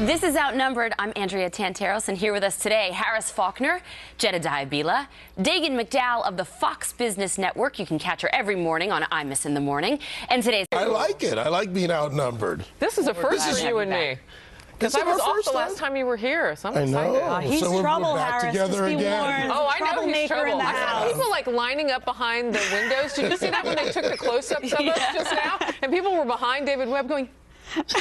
This is Outnumbered. I'm Andrea Tantaros, and here with us today, Harris Faulkner, Jedediah Bila, Dagan McDowell of the Fox Business Network. You can catch her every morning on I Miss in the Morning. And today's... I like it. I like being outnumbered. This is a first for you and me. Because I was off the last time you were here. So I know. He's so trouble, we're back Harris. together again. Oh, I know he's trouble. In the I house. saw people like lining up behind the windows. Did you see that when they took the close-ups of us just now? And people were behind David Webb going...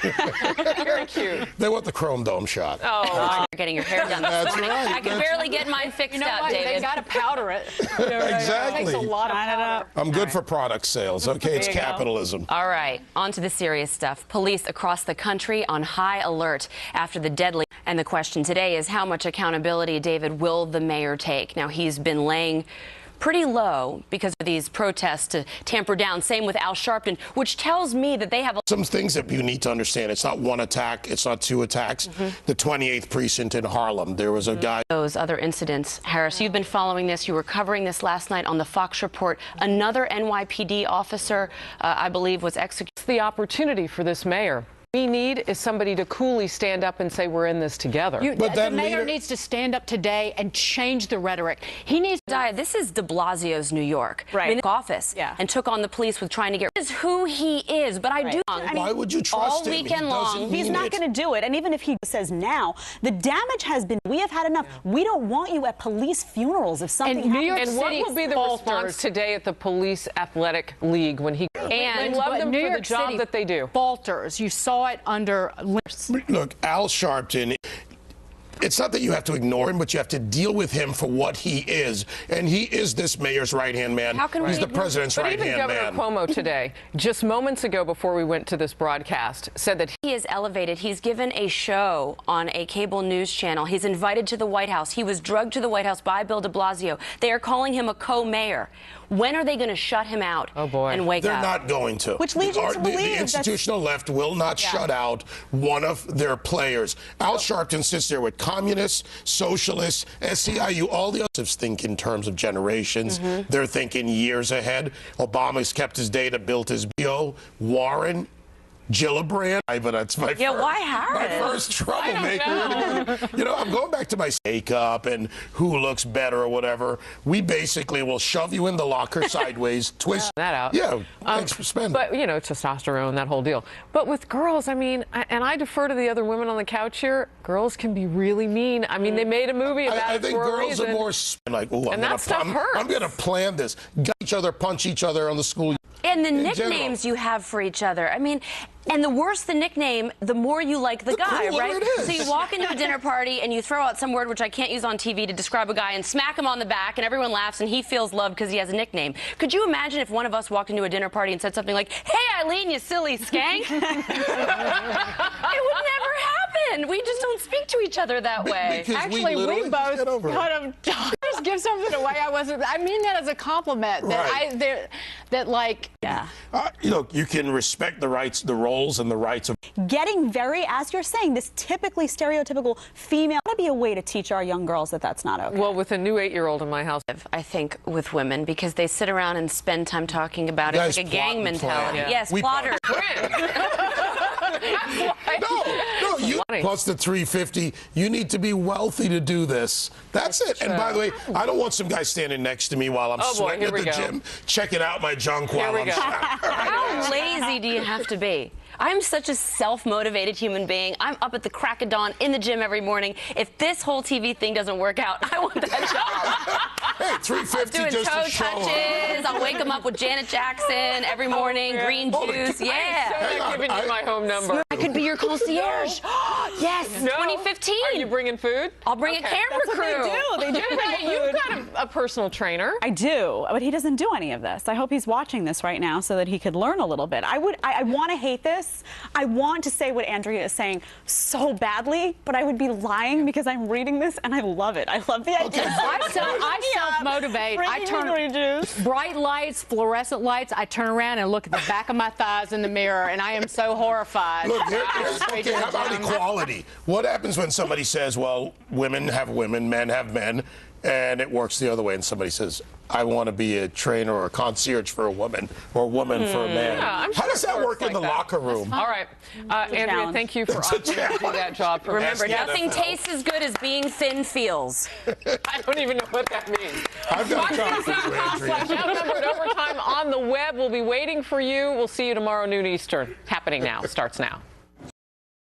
Very cute. They want the Chrome Dome shot. Oh, you're getting your hair done. That's right. I can barely get mine fixed out, David. They got to powder it. Exactly. It takes a lot of powder. I'm good for product sales. Okay, it's capitalism. All right, on to the serious stuff. Police across the country on high alert after the deadly. And the question today is, how much accountability, David, will the mayor take? Now, he's been laying pretty low because of these protests to tamper down. Same with Al Sharpton, which tells me that they have some things that you need to understand. It's not one attack. It's not two attacks. The 28th precinct in Harlem, there was a guy. Those other incidents. Harris, you've been following this. You were covering this last night on the Fox Report. Another NYPD officer, I believe, was executed. The opportunity for this mayor. We need is somebody to coolly stand up and say we're in this together. But the mayor needs to stand up today and change the rhetoric. He needs to... This is de Blasio's New York. Right. I mean, office and took on the police with trying to get... This is who he is, but I do... Why would you trust him? All weekend long. He's not going to do it. And even if he says now, the damage has been... We have had enough. We don't want you at police funerals if something happens. New York City what will be the response today at the Police Athletic League when he... And love them for the job that they do. Falters. You saw it under... Look, Al Sharpton, it's not that you have to ignore him, but you have to deal with him for what he is. And he is this mayor's right-hand man. He's the president's right-hand man. But even Governor Cuomo today, just moments ago before we went to this broadcast, said that he is elevated. He's given a show on a cable news channel. He's invited to the White House. He was drugged to the White House by Bill de Blasio. They are calling him a co-mayor. When are they going to shut him out and wake up? They're not going to. Which leads you to believe the institutional left will not shut out one of their players. Al Sharpton sits there with communists, socialists, SEIU, all the others think in terms of generations. They're thinking years ahead. Obama's kept his data, built his bio. Warren, Gillibrand, but that's my first troublemaker. You know, I'm going back to my makeup and who looks better or whatever. We basically will shove you in the locker sideways, twist that out. Yeah, thanks for spending. But you know, testosterone, that whole deal. But with girls, I mean, and I defer to the other women on the couch here. Girls can be really mean. I mean, they made a movie about I it think for a girls reason. are more like, oh, I'm going to plan this. Gut each other, punch each other on the school. And the nicknames you have for each other. I mean, and the worse the nickname, the more you like the guy, right? So you walk into a dinner party and you throw out some word which I can't use on TV to describe a guy and smack him on the back and everyone laughs and he feels loved because he has a nickname. Could you imagine if one of us walked into a dinner party and said something like, "Hey, Eileen, you silly skank"? It would never happen. We just don't speak to each other that way. Actually, we both kind of just give something away. I mean that as a compliment. You know, you can respect the rights, the roles and the rights of getting very, as you're saying, this typically stereotypical female. Ought to be a way to teach our young girls that that's not okay. Well, with a new 8-year-old in my house, I think with women because they sit around and spend time talking about it like a gang mentality. Yes, plotters. No, you plus the 350. You need to be wealthy to do this. That's it. And by the way, I don't want some guy standing next to me while I'm sweating at the gym, checking out my junk while I'm How lazy do you have to be? I'm such a self-motivated human being. I'm up at the crack of dawn in the gym every morning. If this whole TV thing doesn't work out, I want that job. Hey, 350 doing just toe to show touches. I'll wake them up with Janet Jackson every morning, green juice. I'm so giving you my home number. I could be your concierge. Yes, 2015. Are you bringing food? I'll bring a camera crew. They do bring food. You've got a personal trainer. I do, but he doesn't do any of this. I hope he's watching this right now so that he could learn a little bit. I want to hate this. I want to say what Andrea is saying so badly, but I would be lying because I'm reading this and I love it. I love the idea. I self-motivate. I turn bright lights, fluorescent lights. I turn around and look at the back of my thighs in the mirror, and I am so horrified. Look, okay, how about equality? What happens when somebody says, well, women have women, men have men? and it works the other way, and somebody says, I want to be a trainer or a concierge for a woman or a woman for a man. Yeah, How does that work in the locker room? All right. Andrea, thank you for offering to do that job. For Remember, us. nothing tastes as good as being thin feels. I don't even know what that means. I've got confidence, Outnumbered Overtime on the web. We'll be waiting for you. We'll see you tomorrow, noon Eastern. Happening now. Starts now.